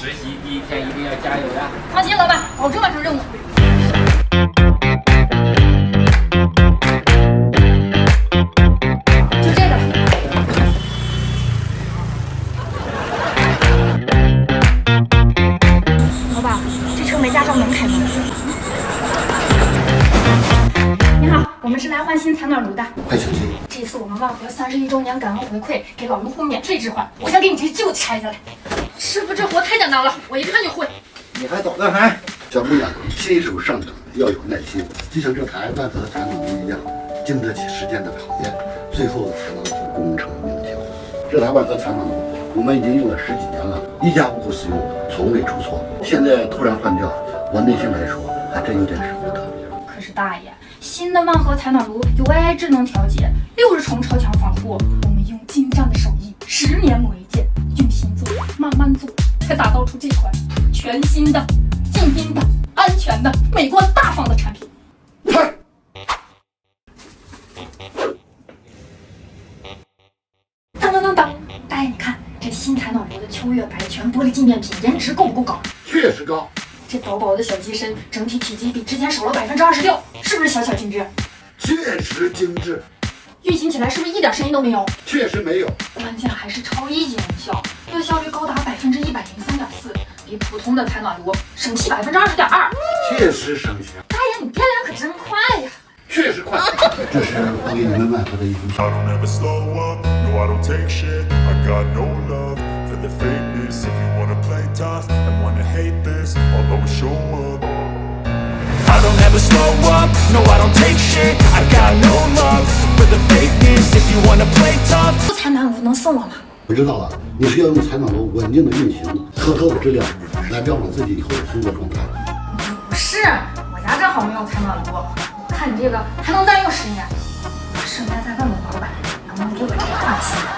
实习第一天一定要加油呀！放心，老板，保证完成任务。就这个。老板，这车没驾照能开吗？你好，我们是来换新采暖炉的。快请进。这次我们万和31周年感恩回馈，给老用户免费置换。我先给你这旧的拆下来。师傅，这活太简单了，我一看就会。你还懂得还？小姑娘，新手上岗要有耐心，就像这台万和采暖炉一样，经得起时间的考验，最后才能功成名就。这台万和采暖炉，我们已经用了10几年了，一家无故使用，从未出错。现在突然换掉，我内心来说还真有点舍不得。可是大爷，新的万和采暖炉有 AI 智能调节，60重超强防护，我们用精湛的手艺，10年磨一剑，用心做，慢慢做，才打造出这款全新的、静音的、安全的、美观大方的产品。嗨，当当当当！大爷，你看这新采暖炉的秋月白全玻璃镜面品，颜值够不够高？确实高。这薄薄的小机身，整体体积比之前少了26%，是不是小巧精致？确实精致。运行起来是不是一点声音都没有？确实没有。关键还是超1级能效，热效率高达103.4%，比普通的采暖炉省气20.2%。确实省钱。大爷，你变脸可真快呀！确实快。这是我给你们万和的一封信。 I don't ever slow up, no I don't take shit. I got no love for the fakeness. If you wanna play tough and wanna hate this, I'll always show up. I don't ever slow up, no I don't take shit. I got no love for the fakeness. If you wanna play tough. 不采暖炉能送我吗？我知道了，你是要用采暖炉稳定的运行，合格的质量来标准自己以后的工作状态。不是，我家正好没有采暖炉，我看你这个还能再用10年，顺便再问问老板，能不能给我这换新？